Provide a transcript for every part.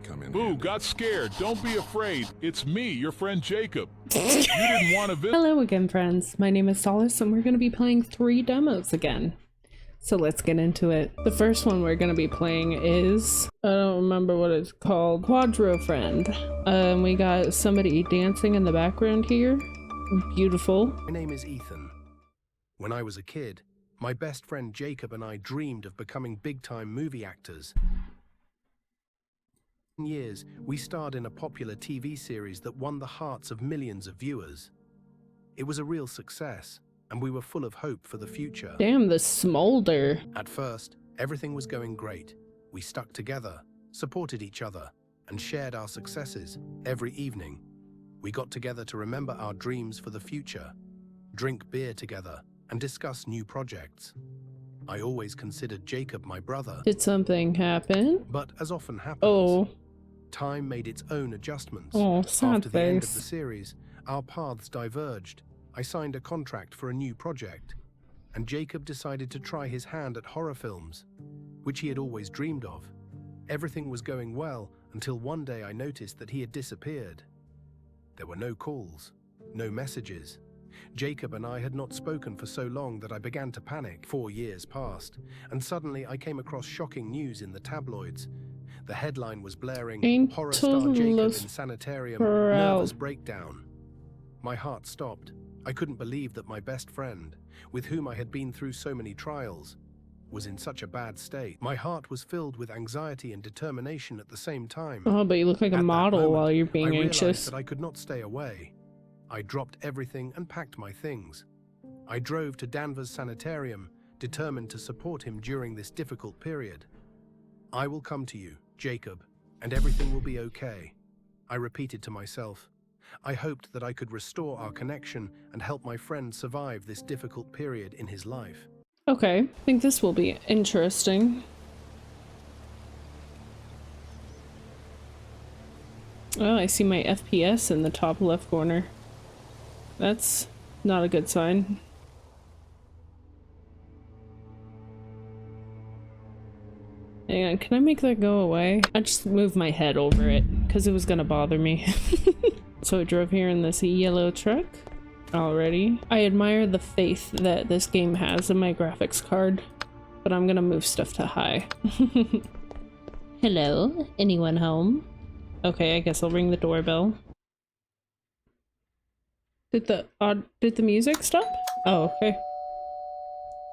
come in Boo, handy. got scared. Don't be afraid. It's me, your friend Jacob. You didn't want to visit. Hello again, friends. My name is Solace, and we're going to be playing 3 demos again. So let's get into it. The first one we're going to be playing is, I don't remember what it's called, Quadrofriend. We got somebody dancing in the background here. Beautiful. My name is Ethan. When I was a kid, my best friend Jacob and I dreamed of becoming big-time movie actors. For years, we starred in a popular TV series that won the hearts of millions of viewers. It was a real success, and we were full of hope for the future. Damn, the smolder. At first, everything was going great. We stuck together, supported each other, and shared our successes every evening. We got together to remember our dreams for the future, drink beer together, and discuss new projects. I always considered Jacob my brother. Did something happen? But as often happens, time made its own adjustments. Oh, sad After the end of the face. series, our paths diverged. I signed a contract for a new project, and Jacob decided to try his hand at horror films, which he had always dreamed of. Everything was going well until one day I noticed that he had disappeared. There were no calls, no messages. Jacob and I had not spoken for so long that I began to panic. 4 years passed, and suddenly I came across shocking news in the tabloids. The headline was blaring, "Horror star Jacob in sanitarium, nervous breakdown." My heart stopped. I couldn't believe that my best friend, with whom I had been through so many trials, was in such a bad state. My heart was filled with anxiety and determination at the same time. Oh, but you look like a At that model moment, while you're I being realized anxious. that I could not stay away. I dropped everything and packed my things. I drove to Danvers Sanitarium, determined to support him during this difficult period. "I will come to you, Jacob, and everything will be okay," I repeated to myself. I hoped that I could restore our connection and help my friend survive this difficult period in his life. Okay, I think this will be interesting. Oh, I see my FPS in the top left corner. That's not a good sign. Hang on, can I make that go away? I just moved my head over it because it was gonna bother me. So I drove here in this yellow truck already. I admire the faith that this game has in my graphics card, but I'm gonna move stuff to high. Hello? Anyone home? Okay, I guess I'll ring the doorbell. Did the music stop? Oh, okay.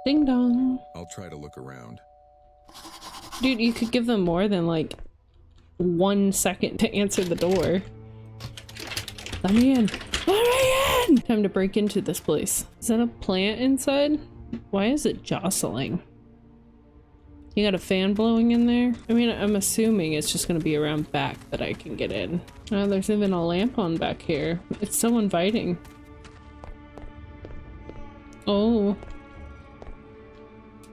Ding dong. I'll try to look around. Dude, you could give them more than like 1 second to answer the door. Let me in. Let me in! Time to break into this place. Is that a plant inside? Why is it jostling? You got a fan blowing in there? I mean, I'm assuming it's just gonna be around back that I can get in. Oh, there's even a lamp on back here. It's so inviting. Oh.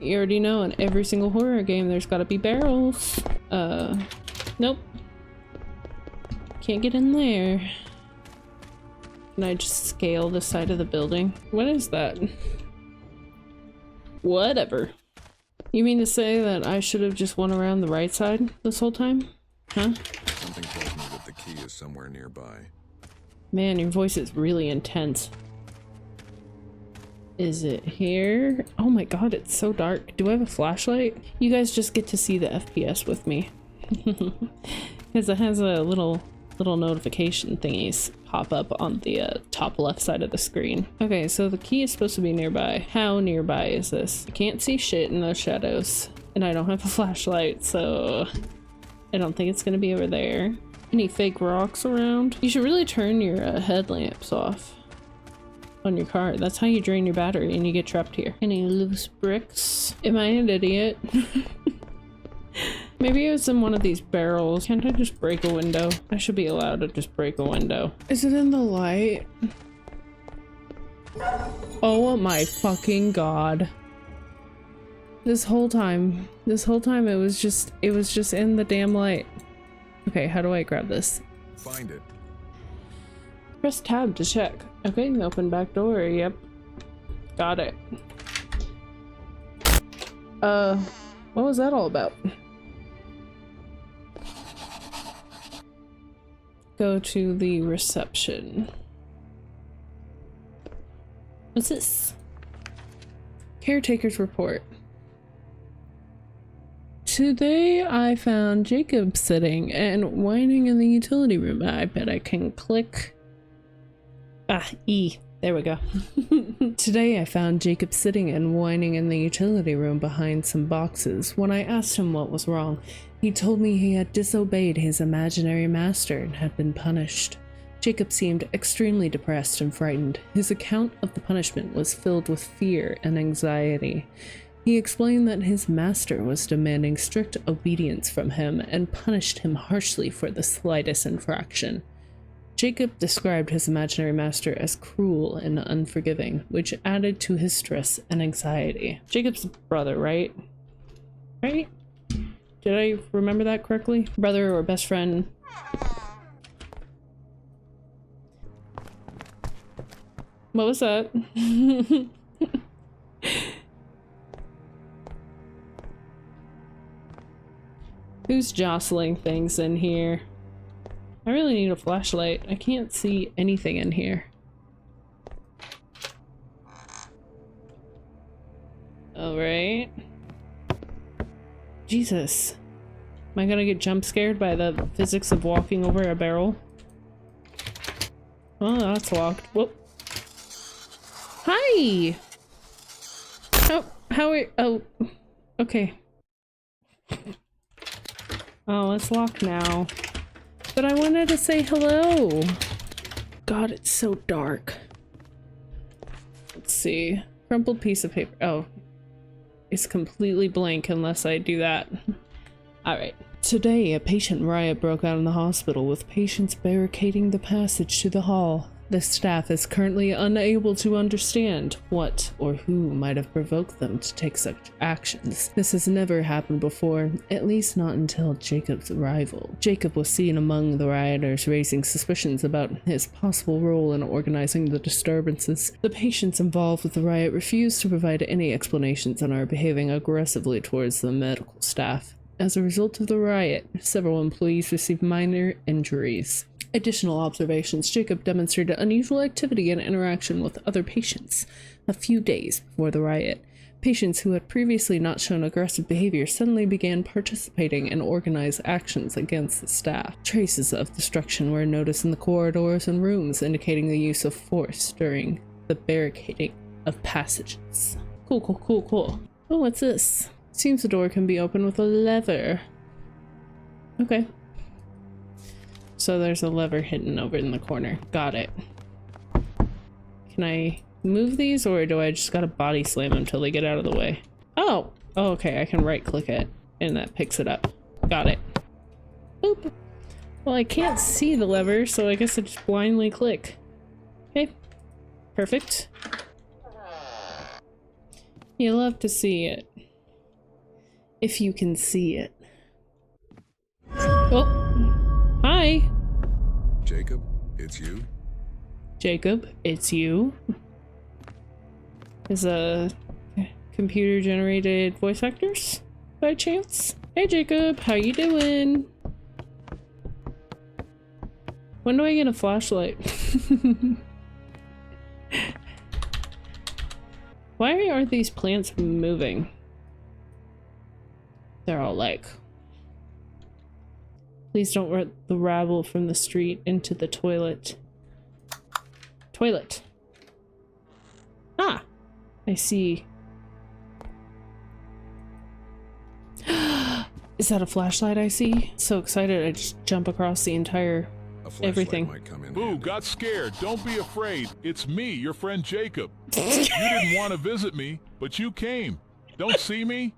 You already know in every single horror game there's gotta be barrels. Nope. Can't get in there. Can I just scale the side of the building? What is that? Whatever. You mean to say that I should have just went around the right side this whole time? Huh? Something tells me that the key is somewhere nearby. Man, your voice is really intense. Is it here? Oh my god, it's so dark. Do I have a flashlight? You guys just get to see the FPS with me. Because it has a little notification thingies pop up on the top left side of the screen. Okay, so the key is supposed to be nearby. How nearby is this? I can't see shit in those shadows, and I don't have a flashlight, so I don't think it's gonna be over there. Any fake rocks around? You should really turn your headlamps off on your car. That's how you drain your battery and you get trapped here. Any loose bricks? Am I an idiot? Maybe it's in one of these barrels. Can't I just break a window? I should be allowed to just break a window. Is it in the light? Oh my fucking god. This whole time it was just in the damn light. Okay, how do I grab this? Find it. Press tab to check. Okay, open back door, yep. Got it. What was that all about? go to the reception. What's this? Caretaker's report. Today I found Jacob sitting and whining in the utility room. I bet I can click. E. There we go. Today I found Jacob sitting and whining in the utility room behind some boxes. When I asked him what was wrong, he told me he had disobeyed his imaginary master and had been punished. Jacob seemed extremely depressed and frightened. His account of the punishment was filled with fear and anxiety. He explained that his master was demanding strict obedience from him and punished him harshly for the slightest infraction. Jacob described his imaginary master as cruel and unforgiving, which added to his stress and anxiety. Jacob's brother, right? Right? Did I remember that correctly? Brother or best friend? What was that? Who's jostling things in here? I really need a flashlight. I can't see anything in here. Alright. Jesus. Am I gonna get jump scared by the physics of walking over a barrel? Oh, that's locked. Whoop. Hi! How are- oh. Okay. Oh, it's locked now. But I wanted to say hello. God, it's so dark. Let's see. Crumpled piece of paper. Oh. It's completely blank unless I do that. Alright. Today, a patient riot broke out in the hospital with patients barricading the passage to the hall. The staff is currently unable to understand what or who might have provoked them to take such actions. This has never happened before, at least not until Jacob's arrival. Jacob was seen among the rioters, raising suspicions about his possible role in organizing the disturbances. The patients involved with the riot refused to provide any explanations and are behaving aggressively towards the medical staff. As a result of the riot, several employees received minor injuries. Additional observations: Jacob demonstrated unusual activity and interaction with other patients. A few days before the riot, patients who had previously not shown aggressive behavior suddenly began participating in organized actions against the staff. Traces of destruction were noticed in the corridors and rooms, indicating the use of force during the barricading of passages. Cool. Oh, what's this? Seems the door can be opened with a lever. Okay. So there's a lever hidden over in the corner. Got it. Can I move these, or do I just gotta body slam them until they get out of the way? Oh! Oh, okay, I can right click it and that picks it up. Got it. Boop. Well, I can't see the lever, so I guess I just blindly click. Okay. Perfect. You love to see it. If you can see it. Oh! Hi! Jacob, it's you? Jacob, it's you? Is a computer generated voice actors by chance? Hey Jacob, how you doing? When do I get a flashlight? Why aren't these plants moving? They're all like, please don't let the rabble from the street into the toilet. Toilet. Ah, I see. Is that a flashlight I see? So excited I just jump across the entire A flashlight everything. might come in Boo, handy. got scared. Don't be afraid. It's me, your friend Jacob. You didn't want to visit me, but you came. Don't see me?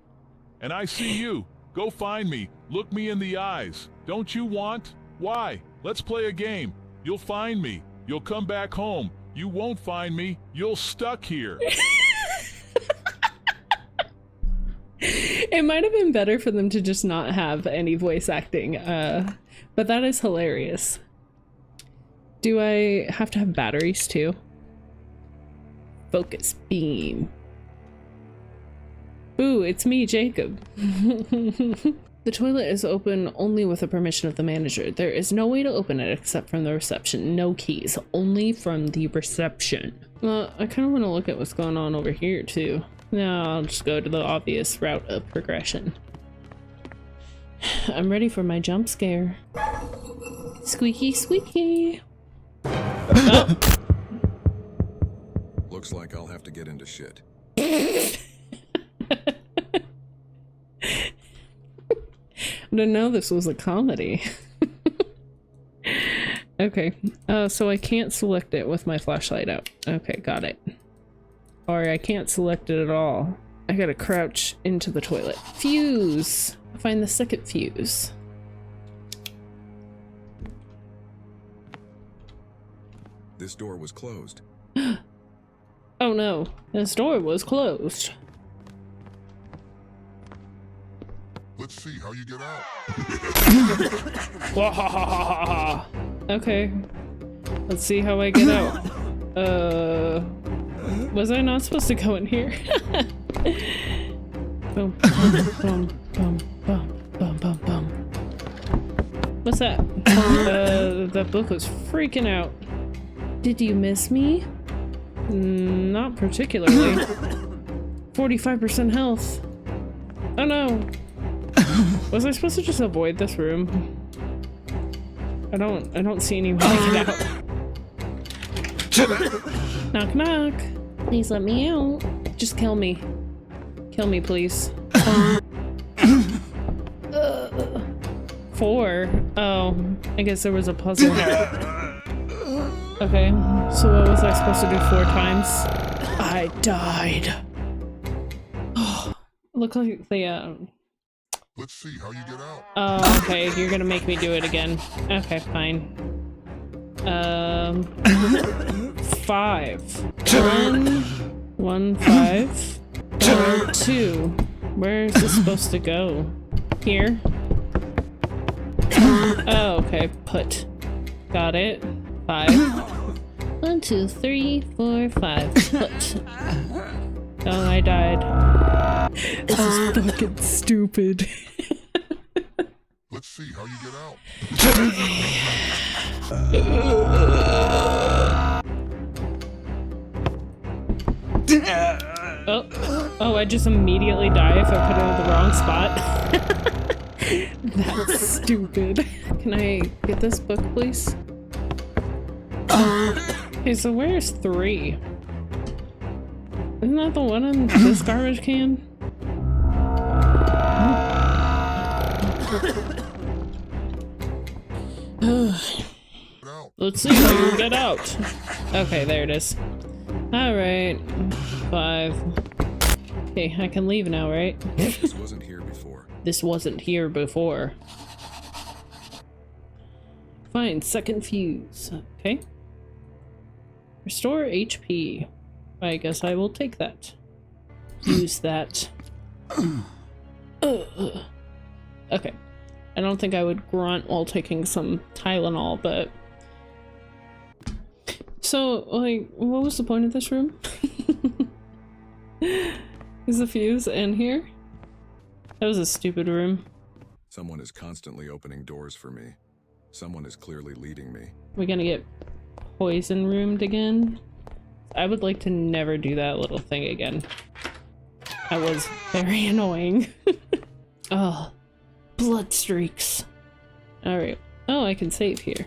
And I see you. Go find me. Look me in the eyes. Don't you want? Why? Let's play a game. You'll find me. You'll come back home. You won't find me. You'll stuck here. It might have been better for them to just not have any voice acting, but that is hilarious. Do I have to have batteries too? Focus beam. Ooh, it's me, Jacob. The toilet is open only with the permission of the manager. There is no way to open it except from the reception. No keys, only from the reception. Well, I kind of want to look at what's going on over here too. No, I'll just go to the obvious route of progression. I'm ready for my jump scare. Squeaky, squeaky. Oh. Looks like I'll have to get into shit. I didn't know this was a comedy. Okay, so I can't select it with my flashlight out. Okay, got it. Or I can't select it at all. I gotta crouch into the toilet. Fuse! Find the second fuse. This door was closed. Oh no, this door was closed. Let's see how you get out. Okay, let's see how I get out. Was I not supposed to go in here? Boom, boom, boom, boom, boom, boom, boom. What's that? That book was freaking out. Did you miss me? Not particularly. 45% health. Oh no. Was I supposed to just avoid this room? I don't see any way to get out. Knock knock. Please let me out. Just kill me. Kill me, please. 4. Oh, I guess there was a puzzle. Okay, so what was I supposed to do 4 times? I died. Oh, look like the Let's see how you get out. Oh, okay, you're gonna make me do it again. Okay, fine. 5. 1, 5. 2. Where is this supposed to go? Here? Oh, okay, put. Got it. 5. 1, 2, 3, 4, 5. Put. Oh, I died. This is fucking stupid. Let's see how you get out. Oh, I just immediately die if I put it in the wrong spot. That's stupid. Can I get this book, please? Okay, so where's 3? Isn't that the one in this garbage can? Let's see how you get out. Okay, there it is. Alright. 5. Okay, I can leave now, right? This wasn't here before. This wasn't here before. Fine, second fuse. Okay. Restore HP. I guess I will take that. Use that. Okay. I don't think I would grunt while taking some Tylenol, but... So, like, what was the point of this room? Is the fuse in here? That was a stupid room. Someone is constantly opening doors for me. Someone is clearly leading me. We're gonna get poison roomed again. I would like to never do that little thing again. That was very annoying. Oh, blood streaks. Alright. Oh, I can save here.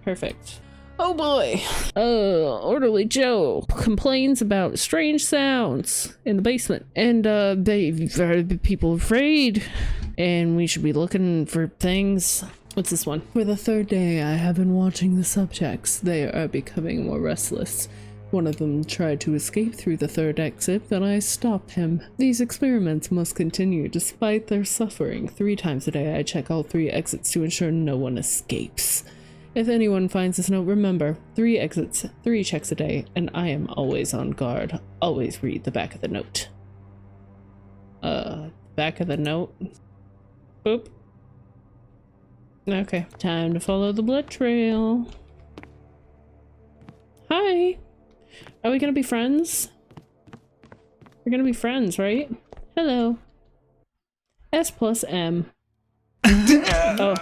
Perfect. Oh boy! Orderly Joe complains about strange sounds in the basement. And, people afraid. And we should be looking for things. What's this one? For the 3rd day, I have been watching the subjects. They are becoming more restless. One of them tried to escape through the 3rd exit, but I stopped him. These experiments must continue despite their suffering. 3 times a day, I check all 3 exits to ensure no one escapes. If anyone finds this note, remember, 3 exits, 3 checks a day, and I am always on guard. Always read the back of the note. Back of the note? Boop. Okay, time to follow the blood trail. Hi! Are we gonna be friends? We're gonna be friends, right? Hello. S plus M. Oh.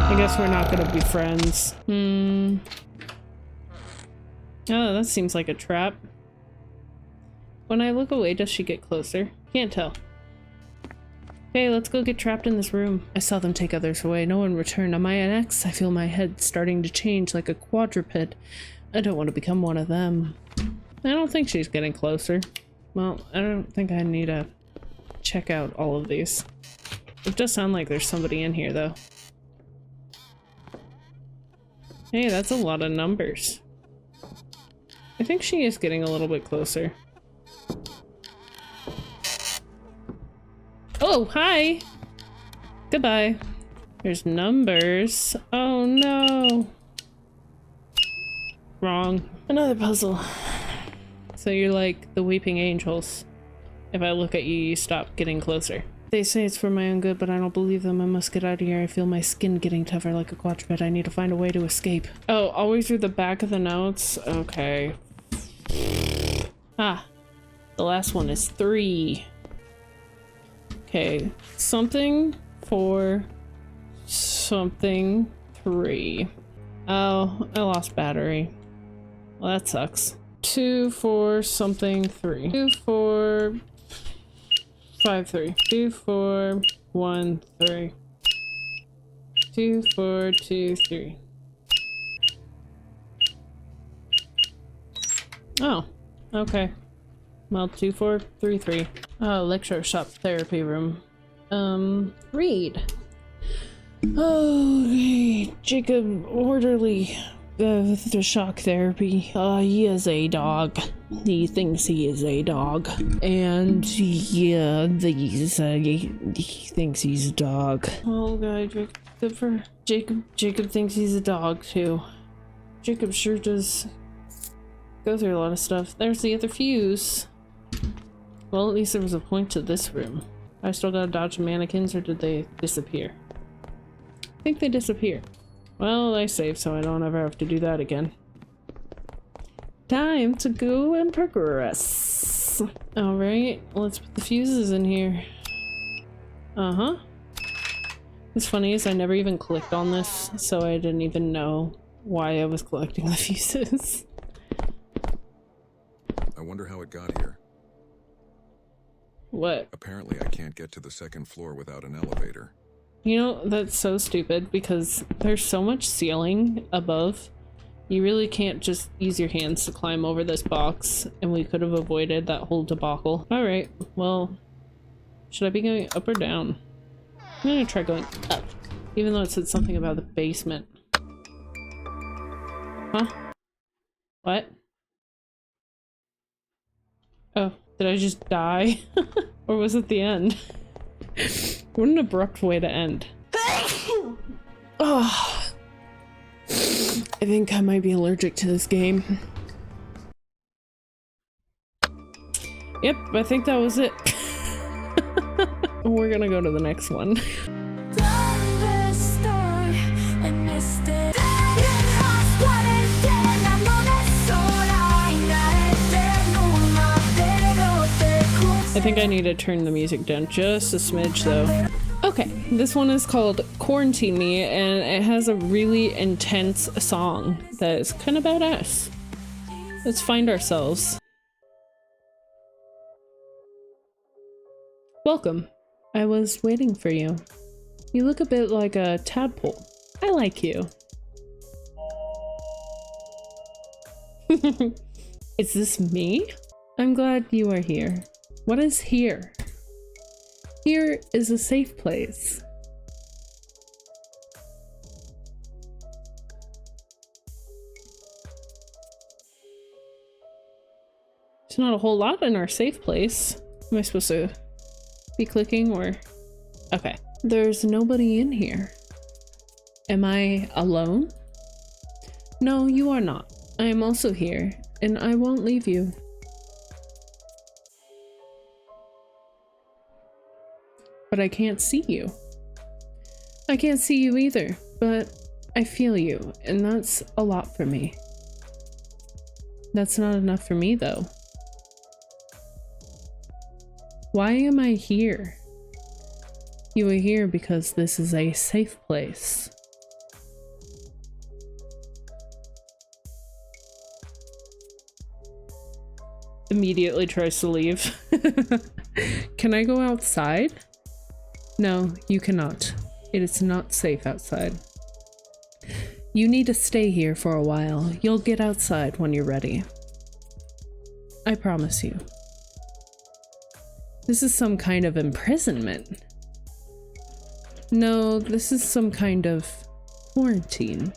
I guess we're not gonna be friends. Oh, that seems like a trap. When I look away, does she get closer? Can't tell. Okay, let's go get trapped in this room. I saw them take others away. No one returned. Am I an X? I feel my head starting to change like a quadruped. I don't want to become one of them. I don't think she's getting closer. Well, I don't think I need to check out all of these. It does sound like there's somebody in here, though. Hey, that's a lot of numbers. I think she is getting a little bit closer. Oh, hi! Goodbye. There's numbers. Oh no! Wrong. Another puzzle. So you're like the weeping angels. If I look at you, you stop getting closer. They say it's for my own good, but I don't believe them. I must get out of here. I feel my skin getting tougher like a quadruped. I need to find a way to escape. Oh, always through the back of the notes? Okay. Ah. The last one is 3. Okay. Something 4. Something 3. Oh, I lost battery. Well, that sucks. 2, 4, something 3. 2, 4, 5, 3. 2, 4, 1, 3. 2, 4, 2, 3. Oh, okay. Well, 2, 4, 3, 3. Oh, electroshop therapy room. Read. Okay, Jacob, orderly. The shock therapy. He is a dog. He thinks he is a dog. And yeah, he thinks he's a dog. Oh god, good for Jacob. Jacob thinks he's a dog too. Jacob sure does go through a lot of stuff. There's the other fuse. Well, at least there was a point to this room. I still gotta dodge mannequins, or did they disappear? I think they disappear. Well, I saved so I don't ever have to do that again. Time to go and progress. Alright, let's put the fuses in here. Uh-huh. What's funny is I never even clicked on this, so I didn't even know why I was collecting the fuses. I wonder how it got here. What? Apparently I can't get to the second floor without an elevator. You know, that's so stupid because there's so much ceiling above. You really can't just use your hands to climb over this box, and we could have avoided that whole debacle. Alright, well, should I be going up or down? I'm gonna try going up, even though it said something about the basement. Huh? What? Oh, did I just die? Or was it the end? What an abrupt way to end. Oh, I think I might be allergic to this game. Yep, I think that was it. We're gonna go to the next one. I think I need to turn the music down just a smidge though. Okay, this one is called Quarantine Me, and it has a really intense song that is kind of badass. Let's find ourselves. Welcome. I was waiting for you. You look a bit like a tadpole. I like you. Is this me? I'm glad you are here. What is here? Here is a safe place. There's not a whole lot in our safe place. Am I supposed to be clicking or? Okay. There's nobody in here. Am I alone? No, you are not. I am also here, and I won't leave you. But I can't see you. I can't see you either, but I feel you, and that's a lot for me. That's not enough for me, though. Why am I here? You are here because this is a safe place. Immediately tries to leave. Can I go outside? No, you cannot. It is not safe outside. You need to stay here for a while. You'll get outside when you're ready. I promise you. This is some kind of imprisonment. No, this is some kind of quarantine.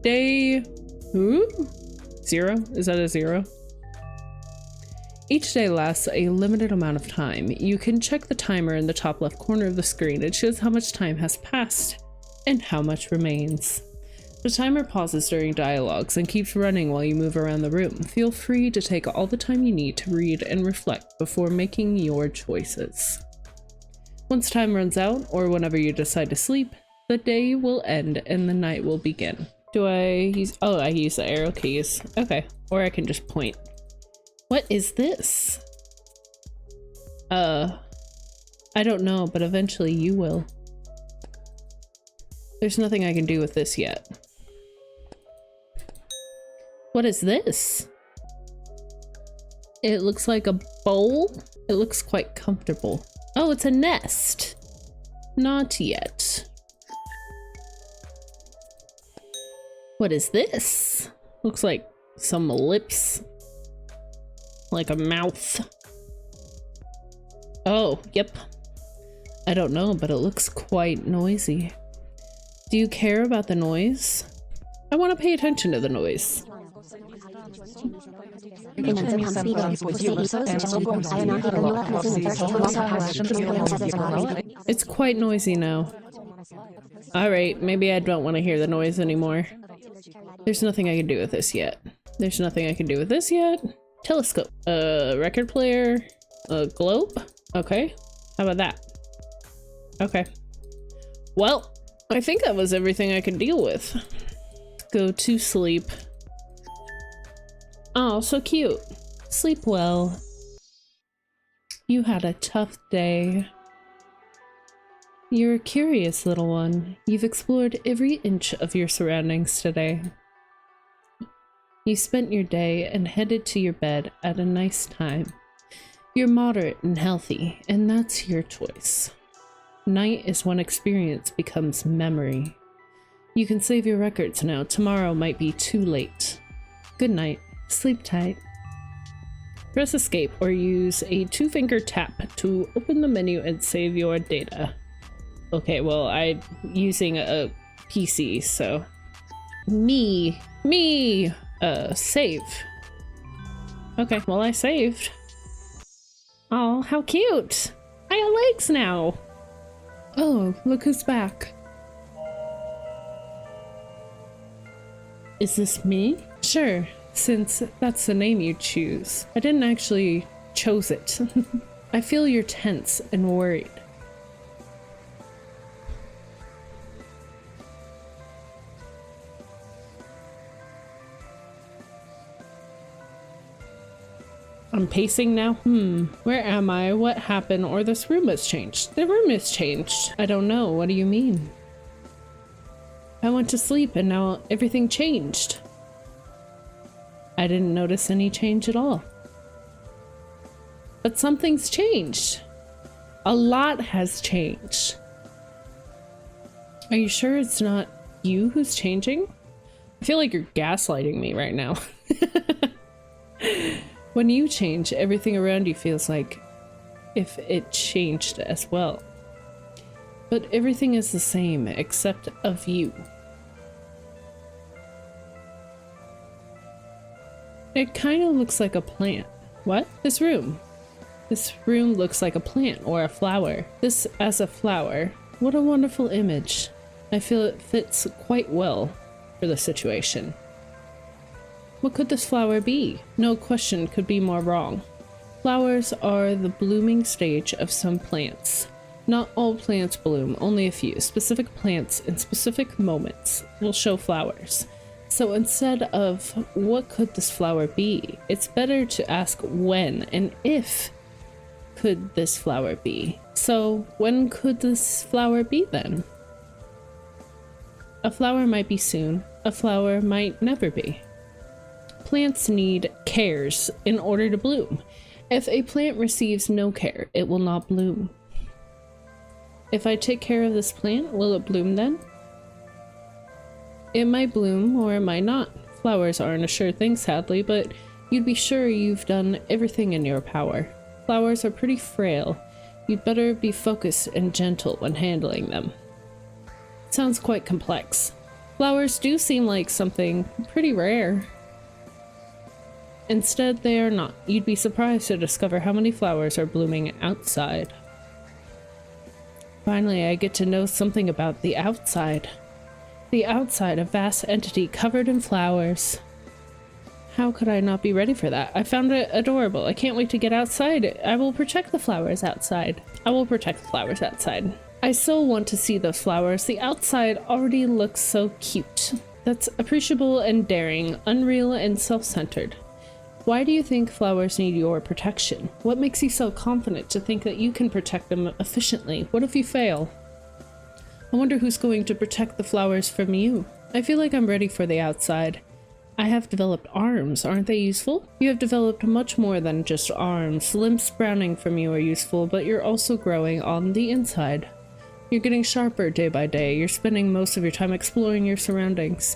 Day... Ooh? 0? Is that a 0? Each day lasts a limited amount of time. You can check the timer in the top left corner of the screen. It shows how much time has passed and how much remains. The timer pauses during dialogues and keeps running while you move around the room. Feel free to take all the time you need to read and reflect before making your choices. Once time runs out, or whenever you decide to sleep, the day will end and the night will begin. Do I use... Oh, I use the arrow keys. Okay. Or I can just point. What is this? I don't know, but eventually you will. There's nothing I can do with this yet. What is this? It looks like a bowl. It looks quite comfortable. Oh, it's a nest. Not yet. What is this? Looks like some lips. Like a mouth. Oh, yep. I don't know, but it looks quite noisy. Do you care about the noise? I want to pay attention to the noise. It's quite noisy now. Alright, maybe I don't want to hear the noise anymore. There's nothing I can do with this yet. There's nothing I can do with this yet. Telescope. Record player. A globe? Okay. How about that? Okay. Well, I think that was everything I could deal with. Go to sleep. Oh, so cute. Sleep well. You had a tough day. You're a curious little one. You've explored every inch of your surroundings today. You spent your day and headed to your bed at a nice time. You're moderate and healthy, and that's your choice. Night is when experience becomes memory. You can save your records now. Tomorrow might be too late. Good night. Sleep tight. Press escape or use a 2-finger tap to open the menu and save your data. Okay, well, I'm using a PC, so... Save. Okay, well, I saved. Oh, how cute! I got legs now! Oh, look who's back. Is this me? Sure, since that's the name you choose. I didn't actually chose it. I feel you're tense and worried. I'm pacing now? Where am I? What happened? Or this room has changed. The room has changed. I don't know. What do you mean? I went to sleep and now everything changed. I didn't notice any change at all. But something's changed. A lot has changed. Are you sure it's not you who's changing? I feel like you're gaslighting me right now. When you change, everything around you feels like if it changed as well. But everything is the same except of you. It kind of looks like a plant. What? This room. This room looks like a plant or a flower. This as a flower. What a wonderful image. I feel it fits quite well for the situation. What could this flower be? No question could be more wrong. Flowers are the blooming stage of some plants. Not all plants bloom, only a few. Specific plants in specific moments will show flowers. So instead of what could this flower be, it's better to ask when and if could this flower be. So when could this flower be then? A flower might be soon, a flower might never be. Plants need cares in order to bloom. If a plant receives no care, it will not bloom. If I take care of this plant, will it bloom then? It might bloom or it might not. Flowers aren't a sure thing, sadly, but you'd be sure you've done everything in your power. Flowers are pretty frail. You'd better be focused and gentle when handling them. It sounds quite complex. Flowers do seem like something pretty rare. Instead, they are not. You'd be surprised to discover how many flowers are blooming outside. Finally, I get to know something about the outside. The outside, a vast entity covered in flowers. How could I not be ready for that? I found it adorable. I can't wait to get outside. I will protect the flowers outside. I will protect the flowers outside. I so want to see those flowers. The outside already looks so cute. That's appreciable and daring, unreal and self-centered. Why do you think flowers need your protection? What makes you so confident to think that you can protect them efficiently? What if you fail? I wonder who's going to protect the flowers from you. I feel like I'm ready for the outside. I have developed arms. Aren't they useful? You have developed much more than just arms. Limbs sprouting from you are useful, but you're also growing on the inside. You're getting sharper day by day. You're spending most of your time exploring your surroundings.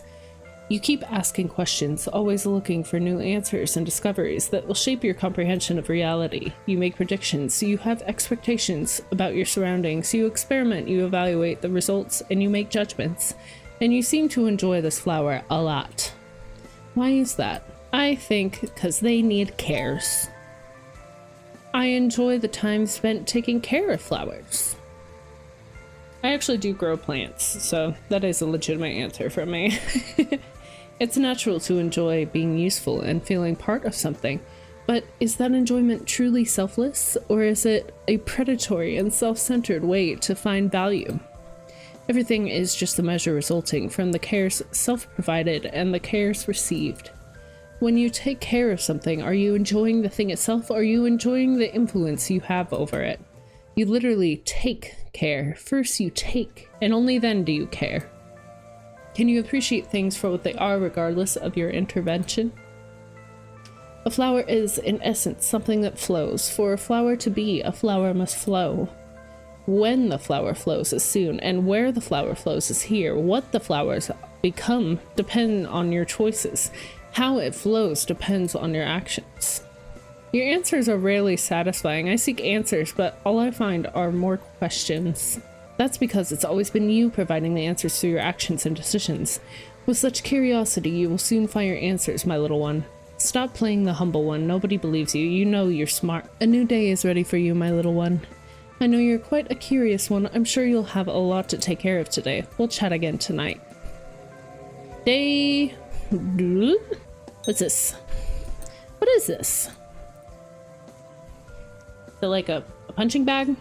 You keep asking questions, always looking for new answers and discoveries that will shape your comprehension of reality. You make predictions, you have expectations about your surroundings, you experiment, you evaluate the results, and you make judgments. And you seem to enjoy this flower a lot. Why is that? I think because they need cares. I enjoy the time spent taking care of flowers. I actually do grow plants, so that is a legitimate answer from me. It's natural to enjoy being useful and feeling part of something, but is that enjoyment truly selfless, or is it a predatory and self-centered way to find value? Everything is just the measure resulting from the cares self-provided and the cares received. When you take care of something, are you enjoying the thing itself, or are you enjoying the influence you have over it? You literally take care. First you take, and only then do you care. Can you appreciate things for what they are regardless of your intervention? A flower is, in essence, something that flows. For a flower to be, a flower must flow. When the flower flows is soon, and where the flower flows is here. What the flowers become depend on your choices. How it flows depends on your actions. Your answers are rarely satisfying. I seek answers, but all I find are more questions. That's because it's always been you providing the answers through your actions and decisions. With such curiosity, you will soon find your answers, my little one. Stop playing the humble one. Nobody believes you. You know you're smart. A new day is ready for you, my little one. I know you're quite a curious one. I'm sure you'll have a lot to take care of today. We'll chat again tonight. Day... What's this? What is this? Is it like a punching bag?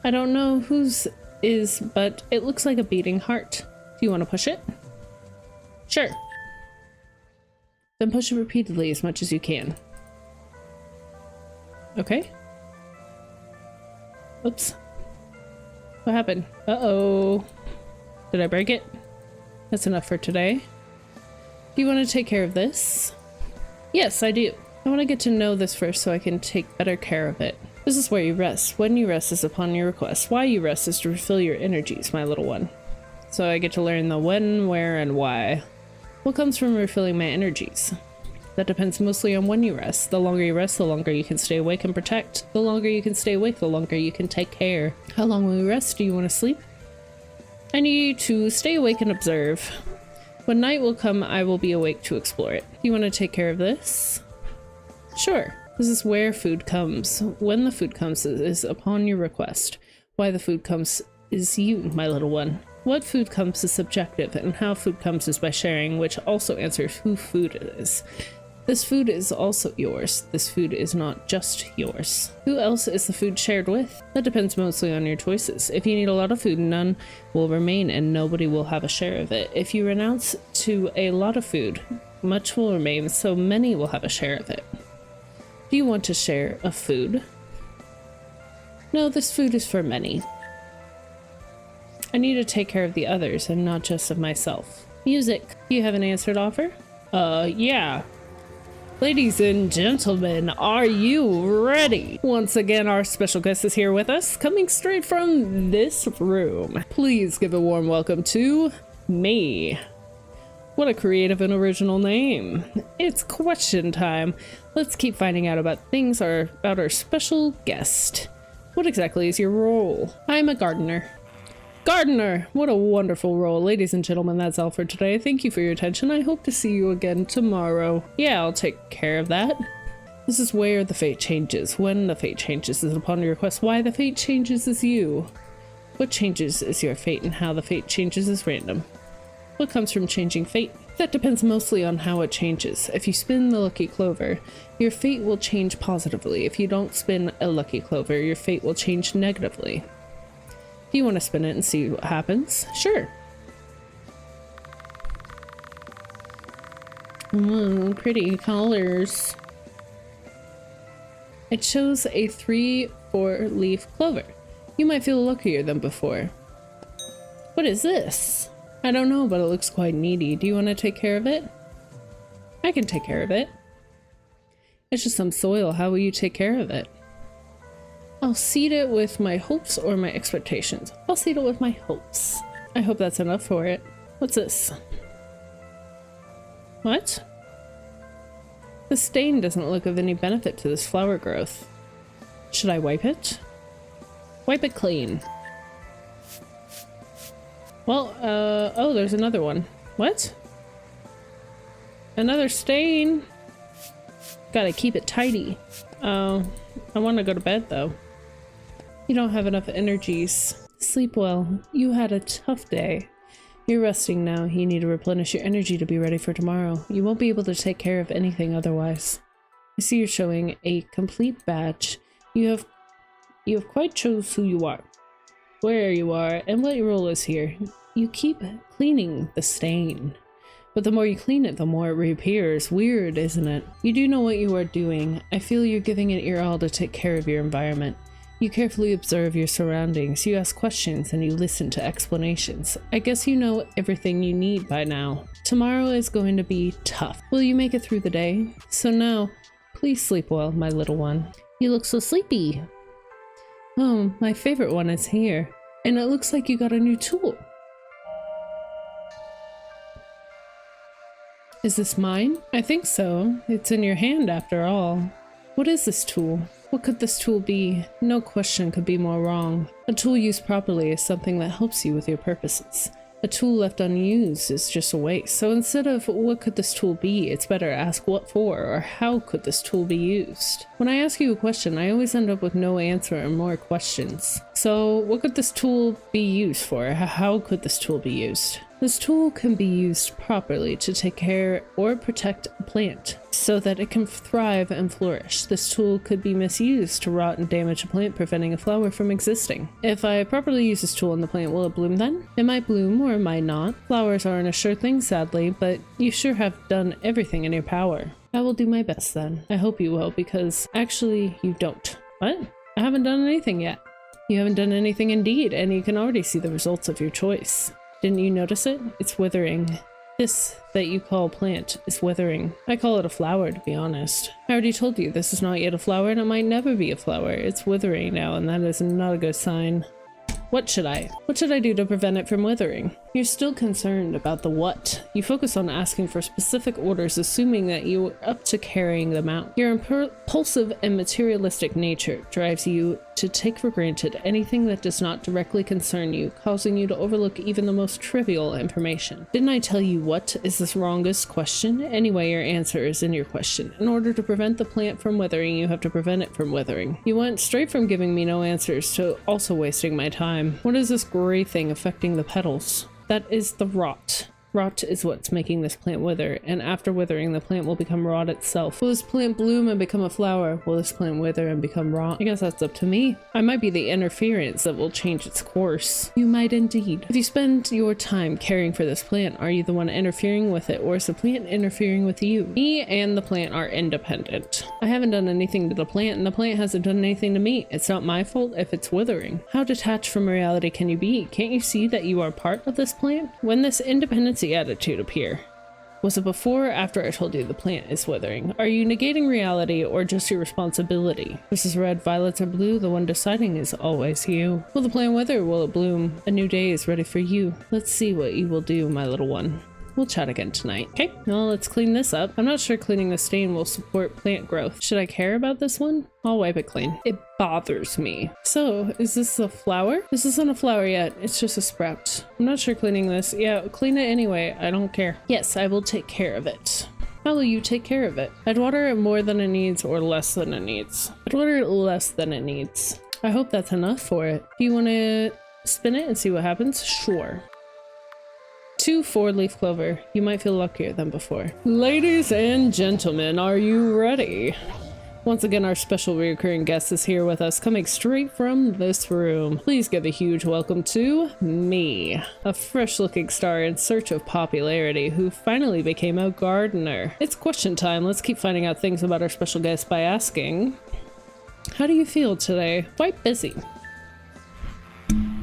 I don't know whose is, but it looks like a beating heart. Do you want to push it? Sure. Then push it repeatedly as much as you can. Okay. Oops. What happened? Uh-oh. Did I break it? That's enough for today. Do you want to take care of this? Yes, I do. I want to get to know this first so I can take better care of it. This is where you rest. When you rest is upon your request. Why you rest is to refill your energies, my little one. So I get to learn the when, where, and why. What comes from refilling my energies? That depends mostly on when you rest. The longer you rest, the longer you can stay awake and protect. The longer you can stay awake, the longer you can take care. How long will you rest? Do you want to sleep? I need you to stay awake and observe. When night will come, I will be awake to explore it. Do you want to take care of this? Sure. This is where food comes. When the food comes is upon your request. Why the food comes is you, my little one. What food comes is subjective, and how food comes is by sharing, which also answers who food is. This food is also yours. This food is not just yours. Who else is the food shared with? That depends mostly on your choices. If you need a lot of food, none will remain and nobody will have a share of it. If you renounce to a lot of food, much will remain, so many will have a share of it. Do you want to share a food? No, this food is for many. I need to take care of the others and not just of myself. Music. Do you have an answer to offer? Yeah. Ladies and gentlemen, are you ready? Once again, our special guest is here with us, coming straight from this room. Please give a warm welcome to me. What a creative and original name. It's question time. Let's keep finding out about things about our special guest. What exactly is your role? I'm a gardener. Gardener! What a wonderful role. Ladies and gentlemen, that's all for today. Thank you for your attention. I hope to see you again tomorrow. Yeah, I'll take care of that. This is where the fate changes. When the fate changes is upon your request. Why the fate changes is you. What changes is your fate, and how the fate changes is random. What comes from changing fate? That depends mostly on how it changes. If you spin the lucky clover, your fate will change positively. If you don't spin a lucky clover, your fate will change negatively. Do you want to spin it and see what happens? Sure. Pretty colors. It shows a 3-4 leaf clover. You might feel luckier than before. What is this? I don't know, but it looks quite needy. Do you want to take care of it? I can take care of it. It's just some soil. How will you take care of it? I'll seed it with my hopes or my expectations. I'll seed it with my hopes. I hope that's enough for it. What's this? What? The stain doesn't look of any benefit to this flower growth. Should I wipe it? Wipe it clean. Well, oh, there's another one. What? Another stain? Gotta keep it tidy. Oh, I want to go to bed though. You don't have enough energies. Sleep well. You had a tough day. You're resting now. You need to replenish your energy to be ready for tomorrow. You won't be able to take care of anything otherwise. I see you're showing a complete badge. You have quite chose who you are, where you are, and what your role is here. You keep cleaning the stain. But the more you clean it, the more it reappears. Weird, isn't it? You do know what you are doing. I feel you're giving it your all to take care of your environment. You carefully observe your surroundings. You ask questions and you listen to explanations. I guess you know everything you need by now. Tomorrow is going to be tough. Will you make it through the day? So now, please sleep well, my little one. You look so sleepy. Oh, my favorite one is here. And it looks like you got a new tool. Is this mine? I think so. It's in your hand after all. What is this tool? What could this tool be? No question could be more wrong. A tool used properly is something that helps you with your purposes. A tool left unused is just a waste. So instead of what could this tool be, it's better to ask what for or how could this tool be used. When I ask you a question, I always end up with no answer and more questions. So what could this tool be used for? How could this tool be used? This tool can be used properly to take care or protect a plant so that it can thrive and flourish. This tool could be misused to rot and damage a plant, preventing a flower from existing. If I properly use this tool on the plant, will it bloom then? It might bloom or it might not. Flowers aren't a sure thing, sadly, but you sure have done everything in your power. I will do my best then. I hope you will, because actually you don't. What? I haven't done anything yet. You haven't done anything indeed, and you can already see the results of your choice. Didn't you notice it? It's withering. This that you call plant is withering. I call it a flower, to be honest. I already told you this is not yet a flower and it might never be a flower. It's withering now, and that is not a good sign. What should I do to prevent it from withering? You're still concerned about the what. You focus on asking for specific orders, assuming that you are up to carrying them out. Your impulsive and materialistic nature drives you to take for granted anything that does not directly concern you, causing you to overlook even the most trivial information. Didn't I tell you what is the wrongest question? Anyway, your answer is in your question. In order to prevent the plant from withering, you have to prevent it from withering. You went straight from giving me no answers to also wasting my time. What is this gray thing affecting the petals? That is the rot. Rot is what's making this plant wither, and after withering, the plant will become rot itself. Will this plant bloom and become a flower? Will this plant wither and become rot? I guess that's up to me. I might be the interference that will change its course. You might indeed. If you spend your time caring for this plant, are you the one interfering with it, or is the plant interfering with you? Me and the plant are independent. I haven't done anything to the plant, and the plant hasn't done anything to me. It's not my fault if it's withering. How detached from reality can you be? Can't you see that you are part of this plant? When this independency attitude appear? Was it before or after I told you the plant is withering? Are you negating reality or just your responsibility? This is red, violets, or blue. The one deciding is always you. Will the plant wither? Will it bloom? A new day is ready for you. Let's see what you will do, my little one. We'll chat again tonight. Okay, well, let's clean this up. I'm not sure cleaning the stain will support plant growth. Should I care about this one? I'll wipe it clean. It bothers me. So, is this a flower? This isn't a flower yet. It's just a sprout. I'm not sure cleaning this. Yeah, clean it anyway. I don't care. Yes, I will take care of it. How will you take care of it? I'd water it more than it needs or less than it needs. I'd water it less than it needs. I hope that's enough for it. Do you want to spin it and see what happens? Sure. 2 4-leaf clover. You might feel luckier than before. Ladies and gentlemen, are you ready? Once again, our special recurring guest is here with us, coming straight from this room. Please give a huge welcome to me, a fresh-looking star in search of popularity who finally became a gardener. It's question time. Let's keep finding out things about our special guest by asking, how do you feel today? Quite busy.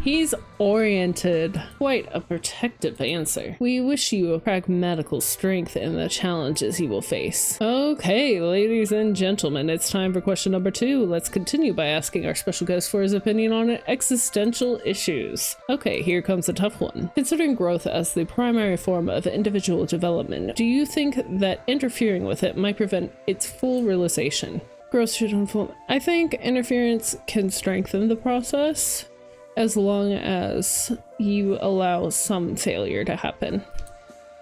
He's oriented. Quite a protective answer. We wish you a pragmatical strength in the challenges you will face. Okay, ladies and gentlemen, it's time for question number 2. Let's continue by asking our special guest for his opinion on existential issues. Okay, here comes a tough one. Considering growth as the primary form of individual development, do you think that interfering with it might prevent its full realization? Growth should unfold. I think interference can strengthen the process, as long as you allow some failure to happen,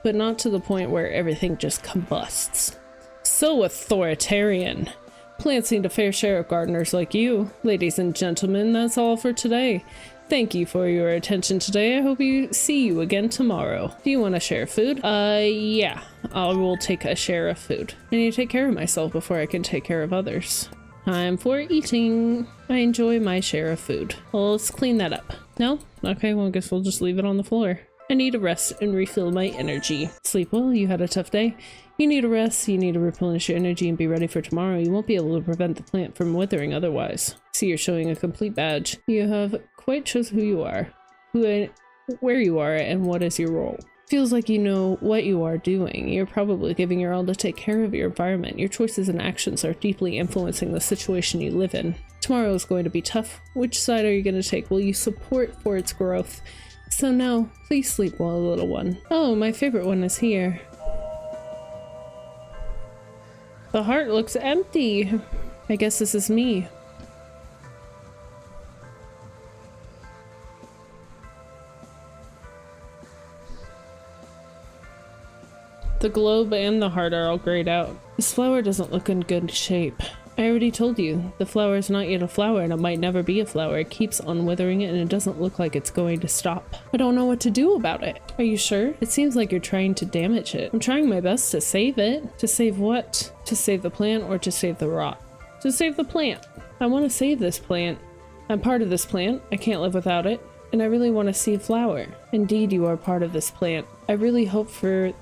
but not to the point where everything just combusts. So authoritarian. Plants need a fair share of gardeners like you. Ladies and gentlemen, that's all for today. Thank you for your attention today. I hope you see you again tomorrow. Do you want to share food? Yeah. I will take a share of food. I need to take care of myself before I can take care of others. Time for eating. I enjoy my share of food. Well, let's clean that up. No? Okay, well, I guess we'll just leave it on the floor. I need to rest and refill my energy. Sleep well, you had a tough day. You need a rest, you need to replenish your energy and be ready for tomorrow. You won't be able to prevent the plant from withering otherwise. See, you're showing a complete badge. You have quite chosen who you are, where you are, and what is your role. Feels like you know what you are doing. You're probably giving your all to take care of your environment. Your choices and actions are deeply influencing the situation you live in. Tomorrow is going to be tough. Which side are you going to take? Will you support for its growth? So now, please sleep well, little one. Oh, my favorite one is here. The heart looks empty. I guess this is me. The globe and the heart are all grayed out. This flower doesn't look in good shape. I already told you, the flower is not yet a flower and it might never be a flower. It keeps on withering and it doesn't look like it's going to stop. I don't know what to do about it. Are you sure? It seems like you're trying to damage it. I'm trying my best to save it. To save what? To save the plant or to save the rot? To save the plant. I want to save this plant. I'm part of this plant. I can't live without it. And I really want to see a flower. Indeed, you are part of this plant. I really hope for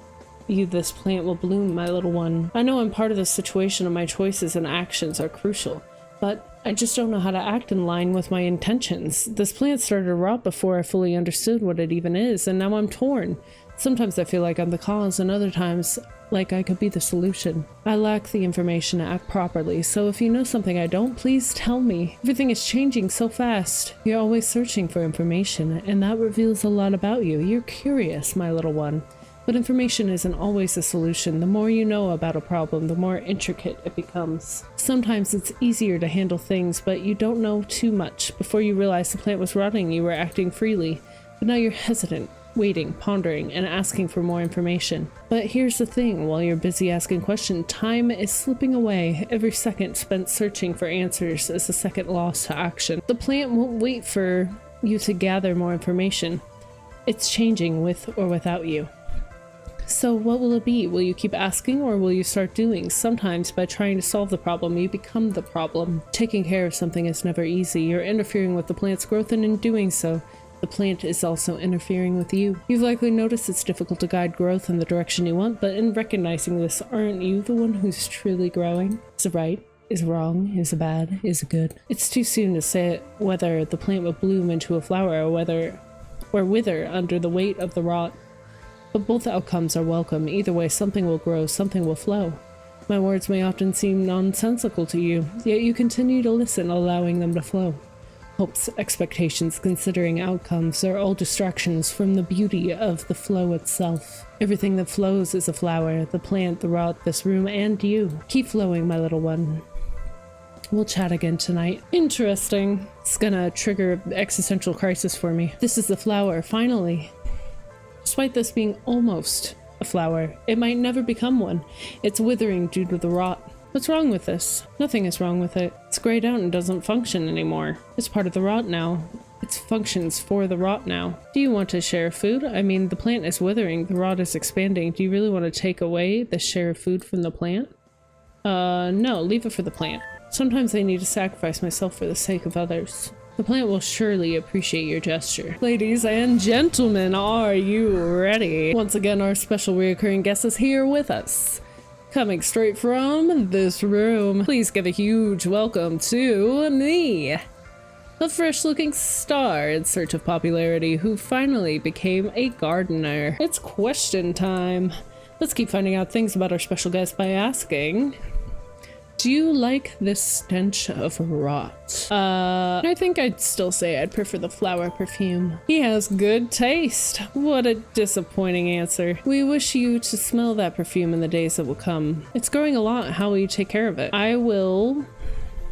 this plant will bloom, my little one. I know I'm part of this situation and my choices and actions are crucial, but I just don't know how to act in line with my intentions. This plant started to rot before I fully understood what it even is, and now I'm torn. Sometimes I feel like I'm the cause, and other times like I could be the solution. I lack the information to act properly, so if you know something I don't, please tell me. Everything is changing so fast. You're always searching for information, and that reveals a lot about you. You're curious, my little one. But information isn't always a solution. The more you know about a problem, the more intricate it becomes. Sometimes it's easier to handle things, but you don't know too much. Before you realized the plant was rotting, you were acting freely. But now you're hesitant, waiting, pondering, and asking for more information. But here's the thing, while you're busy asking questions, time is slipping away. Every second spent searching for answers is a second lost to action. The plant won't wait for you to gather more information. It's changing with or without you. So what will it be? Will you keep asking or will you start doing? Sometimes by trying to solve the problem, you become the problem. Taking care of something is never easy. You're interfering with the plant's growth, and in doing so, the plant is also interfering with you. You've likely noticed it's difficult to guide growth in the direction you want, but in recognizing this, aren't you the one who's truly growing? Is it right? Is it wrong? Is it bad? Is it good? It's too soon to say whether the plant will bloom into a flower or wither under the weight of the rot. But both outcomes are welcome. Either way, something will grow, something will flow. My words may often seem nonsensical to you, yet you continue to listen, allowing them to flow. Hopes, expectations, considering outcomes are all distractions from the beauty of the flow itself. Everything that flows is a flower, the plant, the rot, this room, and you. Keep flowing, my little one. We'll chat again tonight. Interesting. It's gonna trigger existential crisis for me. This is the flower, finally. Despite this being almost a flower, it might never become one. It's withering due to the rot. What's wrong with this? Nothing is wrong with it. It's grayed out and doesn't function anymore. It's part of the rot now. It functions for the rot now. Do you want to share food? I mean, the plant is withering, the rot is expanding. Do you really want to take away the share of food from the plant? No, leave it for the plant. Sometimes I need to sacrifice myself for the sake of others. The plant will surely appreciate your gesture. Ladies and gentlemen, are you ready? Once again, our special reoccurring guest is here with us. Coming straight from this room. Please give a huge welcome to me. A fresh-looking star in search of popularity who finally became a gardener. It's question time. Let's keep finding out things about our special guest by asking... Do you like this stench of rot? I think I'd still say I'd prefer the flower perfume. He has good taste. What a disappointing answer. We wish you to smell that perfume in the days that will come. It's growing a lot. How will you take care of it? I will...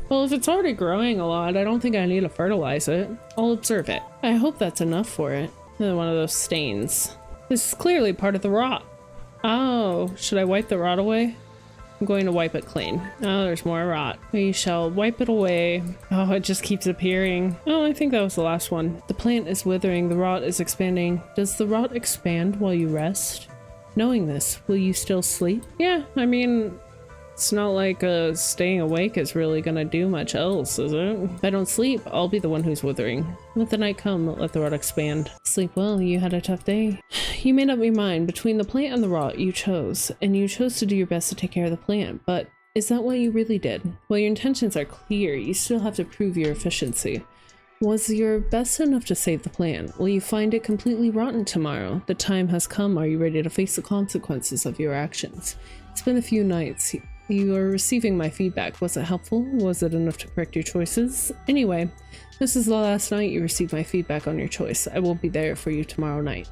Well, if it's already growing a lot, I don't think I need to fertilize it. I'll observe it. I hope that's enough for it. Another one of those stains. This is clearly part of the rot. Oh, should I wipe the rot away? I'm going to wipe it clean. Oh, there's more rot. We shall wipe it away. Oh, it just keeps appearing. Oh, I think that was the last one. The plant is withering. The rot is expanding. Does the rot expand while you rest? Knowing this, will you still sleep? Yeah, I mean, it's not like staying awake is really gonna do much else, is it? If I don't sleep, I'll be the one who's withering. Let the night come, let the rot expand. Sleep well, you had a tough day. You made up your mind. Between the plant and the rot, you chose. And you chose to do your best to take care of the plant, but is that what you really did? While your intentions are clear, you still have to prove your efficiency. Was your best enough to save the plant? Will you find it completely rotten tomorrow? The time has come. Are you ready to face the consequences of your actions? It's been a few nights. You are receiving my feedback. Was it helpful? Was it enough to correct your choices? Anyway, this is the last night you received my feedback on your choice. I will be there for you tomorrow night.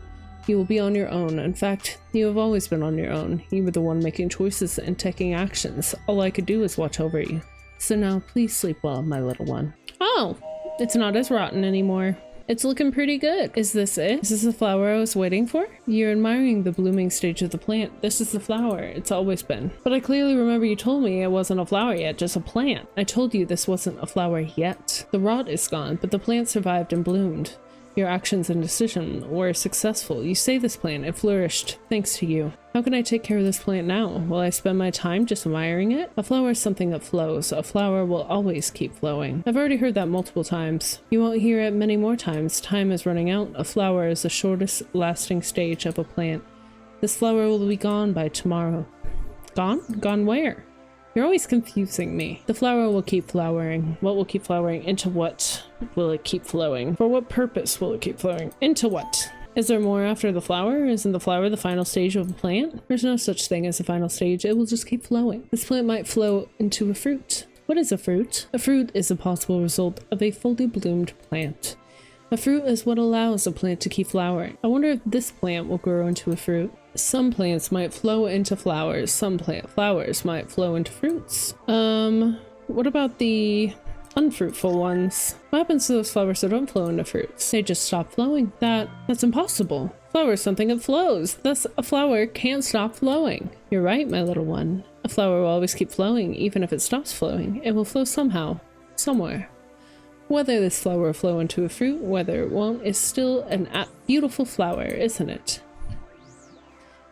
You will be on your own. In fact, you have always been on your own. You were the one making choices and taking actions. All I could do is watch over you. So now, please sleep well, my little one. Oh, it's not as rotten anymore. It's looking pretty good. Is this it? Is this the flower I was waiting for? You're admiring the blooming stage of the plant. This is the flower. It's always been. But I clearly remember you told me it wasn't a flower yet, just a plant. I told you this wasn't a flower yet. The rot is gone, but the plant survived and bloomed. Your actions and decision were successful. You saved this plant. It flourished thanks to you. How can I take care of this plant now? Will I spend my time just admiring it? A flower is something that flows. A flower will always keep flowing. I've already heard that multiple times. You won't hear it many more times. Time is running out. A flower is the shortest lasting stage of a plant. This flower will be gone by tomorrow. Gone? Gone where? You're always confusing me. The flower will keep flowering. What will keep flowering? Into what will it keep flowing? For what purpose will it keep flowering? Into what? Is there more after the flower? Isn't the flower the final stage of a plant? There's no such thing as a final stage. It will just keep flowing. This plant might flow into a fruit. What is a fruit? A fruit is a possible result of a fully bloomed plant. A fruit is what allows a plant to keep flowering. I wonder if this plant will grow into a fruit. Some plants might flow into flowers. Some flowers might flow into fruits. What about the unfruitful ones? What happens to those flowers that don't flow into fruits? They just stop flowing. That's impossible. Flower is something that flows. Thus, a flower can't stop flowing. You're right, my little one. A flower will always keep flowing, even if it stops flowing. It will flow somehow, somewhere. Whether this flower will flow into a fruit, whether it won't, is still a beautiful flower, isn't it?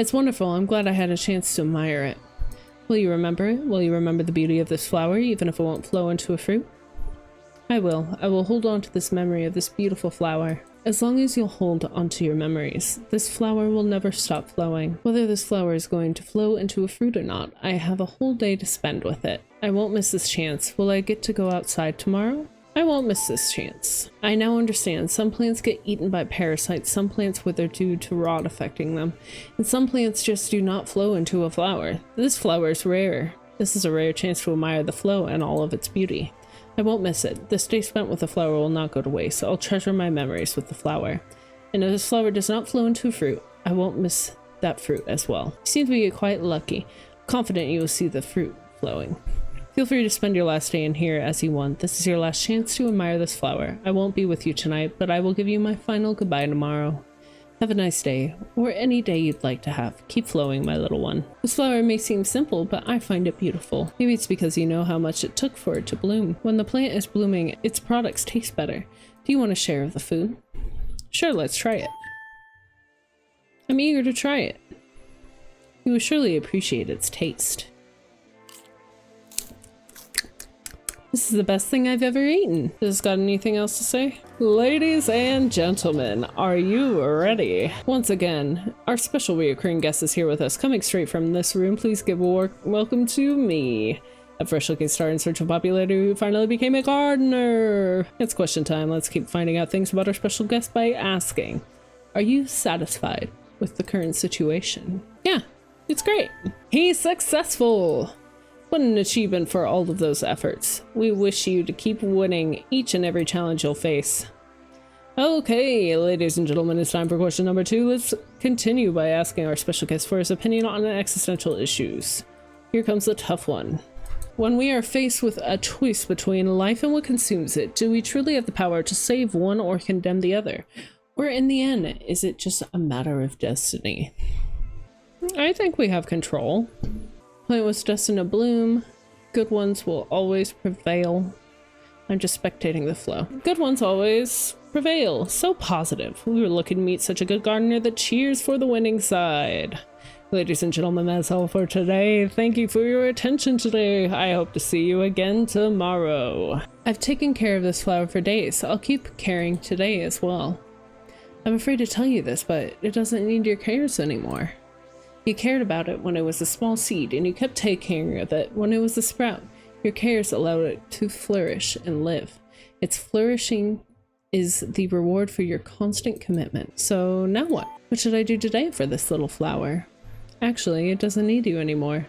It's wonderful. I'm glad I had a chance to admire it. Will you remember it? Will you remember the beauty of this flower, even if it won't flow into a fruit? I will. I will hold on to this memory of this beautiful flower. As long as you'll hold onto your memories, this flower will never stop flowing. Whether this flower is going to flow into a fruit or not, I have a whole day to spend with it. I won't miss this chance. Will I get to go outside tomorrow? I won't miss this chance. I now understand. Some plants get eaten by parasites, some plants wither due to rot affecting them, and some plants just do not flow into a flower. This flower is rare. This is a rare chance to admire the flow and all of its beauty. I won't miss it. This day spent with the flower will not go to waste. I'll treasure my memories with the flower. And if this flower does not flow into a fruit, I won't miss that fruit as well. You seem to be quite lucky. I'm confident you will see the fruit flowing. Feel free to spend your last day in here as you want. This is your last chance to admire this flower. I won't be with you tonight, but I will give you my final goodbye tomorrow. Have a nice day, or any day you'd like to have. Keep flowing, my little one. This flower may seem simple, but I find it beautiful. Maybe it's because you know how much it took for it to bloom. When the plant is blooming, its products taste better. Do you want a share of the food? Sure, let's try it. I'm eager to try it. You will surely appreciate its taste. This is the best thing I've ever eaten. Does got anything else to say? Ladies and gentlemen, are you ready? Once again, our special reoccurring guest is here with us. Coming straight from this room, please give a welcome to me. A fresh looking star in search of popularity who finally became a gardener. It's question time. Let's keep finding out things about our special guest by asking, are you satisfied with the current situation? Yeah, it's great. He's successful. What an achievement for all of those efforts. We wish you to keep winning each and every challenge you'll face. Okay, ladies and gentlemen, it's time for question number 2. Let's continue by asking our special guest for his opinion on existential issues. Here comes the tough one. When we are faced with a choice between life and what consumes it, do we truly have the power to save one or condemn the other? Or in the end, is it just a matter of destiny? I think we have control. Plant was destined to bloom. Good ones will always prevail. I'm just spectating the flow. Good ones always prevail. So positive. We were looking to meet such a good gardener that cheers for the winning side. Ladies and gentlemen, that's all for today. Thank you for your attention today. I hope to see you again tomorrow. I've taken care of this flower for days. I'll keep caring today as well. I'm afraid to tell you this, but it doesn't need your cares anymore. You cared about it when it was a small seed, and you kept taking care of it when it was a sprout. Your cares allowed it to flourish and live. Its flourishing is the reward for your constant commitment. So now what? What should I do today for this little flower? Actually, it doesn't need you anymore.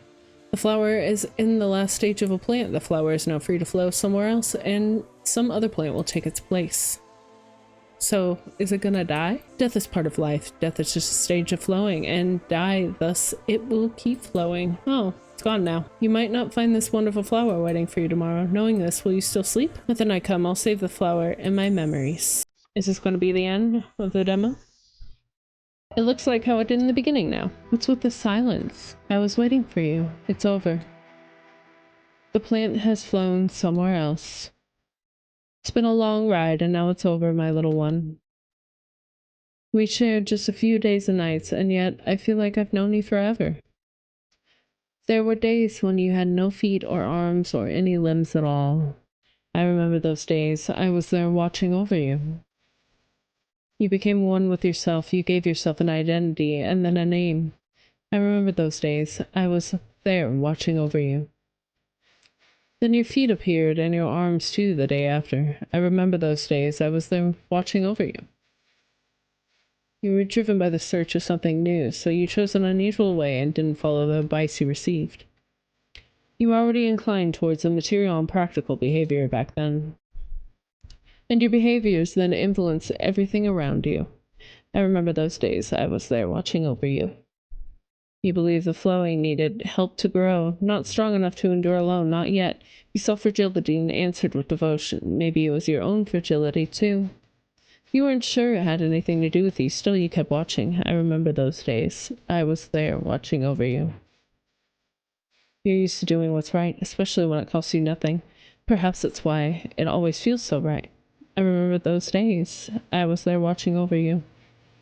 The flower is in the last stage of a plant. The flower is now free to flow somewhere else, and some other plant will take its place. So, is it gonna die? Death is part of life. Death is just a stage of flowing, and die, thus it will keep flowing. Oh, it's gone now. You might not find this wonderful flower waiting for you tomorrow. Knowing this, will you still sleep? When the night comes, I'll save the flower in my memories. Is this gonna be the end of the demo? It looks like how it did in the beginning now. What's with the silence? I was waiting for you. It's over. The plant has flown somewhere else. It's been a long ride, and now it's over, my little one. We shared just a few days and nights, and yet I feel like I've known you forever. There were days when you had no feet or arms or any limbs at all. I remember those days. I was there watching over you. You became one with yourself. You gave yourself an identity and then a name. I remember those days. I was there watching over you. Then your feet appeared, and your arms too the day after. I remember those days. I was there watching over you. You were driven by the search of something new, so you chose an unusual way and didn't follow the advice you received. You were already inclined towards a material and practical behavior back then. And your behaviors then influenced everything around you. I remember those days. I was there watching over you. You believed the flowing needed help to grow, not strong enough to endure alone, not yet. You saw fragility and answered with devotion. Maybe it was your own fragility, too. You weren't sure it had anything to do with you, still you kept watching. I remember those days. I was there, watching over you. You're used to doing what's right, especially when it costs you nothing. Perhaps that's why it always feels so right. I remember those days. I was there watching over you.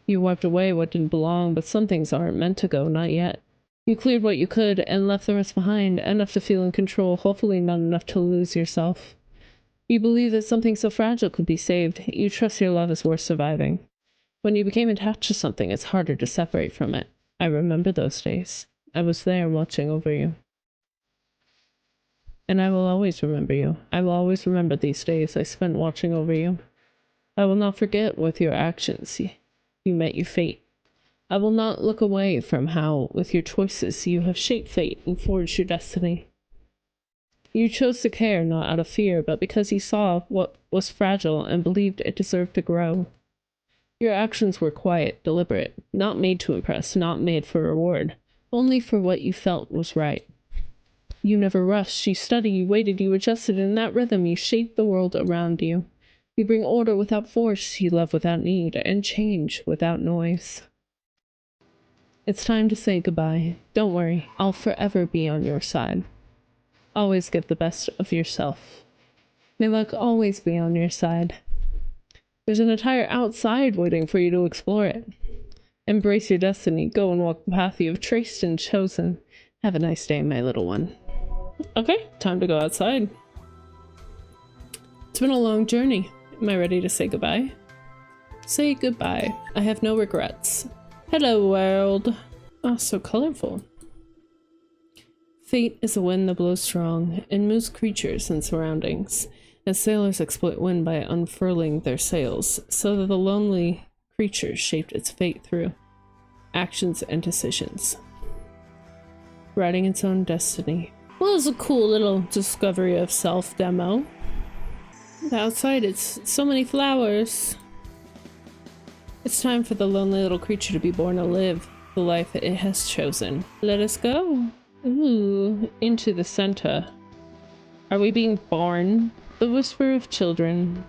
You wiped away what didn't belong, but some things aren't meant to go, not yet. You cleared what you could and left the rest behind, enough to feel in control, hopefully not enough to lose yourself. You believe that something so fragile could be saved. You trust your love is worth surviving. When you became attached to something, it's harder to separate from it. I remember those days. I was there watching over you. And I will always remember you. I will always remember these days I spent watching over you. I will not forget with your actions you met your fate. I will not look away from how, with your choices, you have shaped fate and forged your destiny. You chose to care not out of fear, but because you saw what was fragile and believed it deserved to grow. Your actions were quiet, deliberate, not made to impress, not made for reward, only for what you felt was right. You never rushed, you studied, you waited, you adjusted, and in that rhythm you shaped the world around you. You bring order without force, you love without need, and change without noise. It's time to say goodbye. Don't worry, I'll forever be on your side. Always give the best of yourself. May luck always be on your side. There's an entire outside waiting for you to explore it. Embrace your destiny. Go and walk the path you have traced and chosen. Have a nice day, my little one. Okay, time to go outside. It's been a long journey. Am I ready to say goodbye? Say goodbye. I have no regrets. Hello, world. Oh, so colorful. Fate is a wind that blows strong and moves creatures and surroundings, as sailors exploit wind by unfurling their sails, so that the lonely creature shaped its fate through actions and decisions, writing its own destiny. Well, it was a cool little discovery of self demo. Outside, it's so many flowers. It's time for the lonely little creature to be born to live the life it has chosen. Let us go. Ooh, into the center. Are we being born? The whisper of children.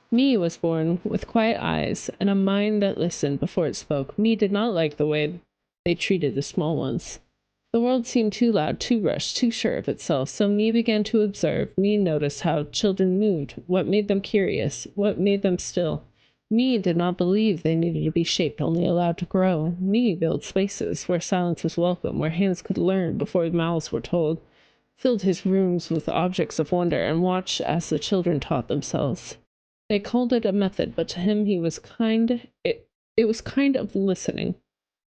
Me was born with quiet eyes and a mind that listened before it spoke. Me did not like the way they treated the small ones. The world seemed too loud, too rushed, too sure of itself, so me began to observe. Me noticed how children moved, what made them curious, what made them still. Me did not believe they needed to be shaped, only allowed to grow. Me built spaces where silence was welcome, where hands could learn before mouths were told, filled his rooms with objects of wonder, and watched as the children taught themselves. They called it a method, but to him it was kind of listening.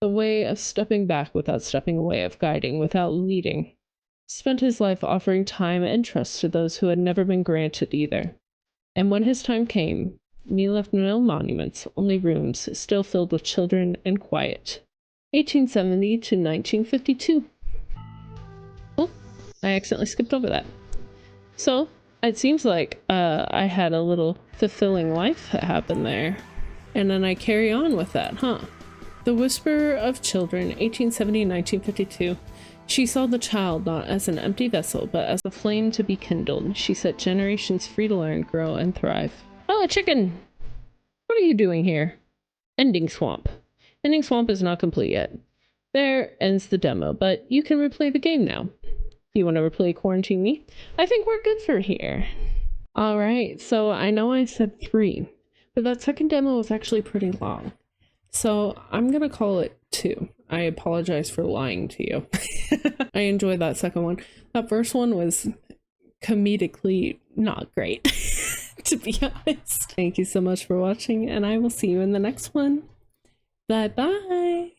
The way of stepping back without stepping away, of guiding without leading. He spent his life offering time and trust to those who had never been granted either. And when his time came, me left no monuments, only rooms, still filled with children and quiet. 1870 to 1952. Oh, I accidentally skipped over that. So, it seems like I had a little fulfilling life that happened there. And then I carry on with that, huh? The Whisper of Children, 1870-1952. She saw the child not as an empty vessel, but as a flame to be kindled. She set generations free to learn, grow, and thrive. Oh, a chicken! What are you doing here? Ending Swamp. Ending Swamp is not complete yet. There ends the demo, but you can replay the game now. You want to replay Quarantine Me? I think we're good for here. Alright, so I know I said 3, but that second demo was actually pretty long. So I'm gonna call it 2. I apologize for lying to you. I enjoyed that second one. That first one was comedically not great, to be honest. Thank you so much for watching, and I will see you in the next one. Bye bye!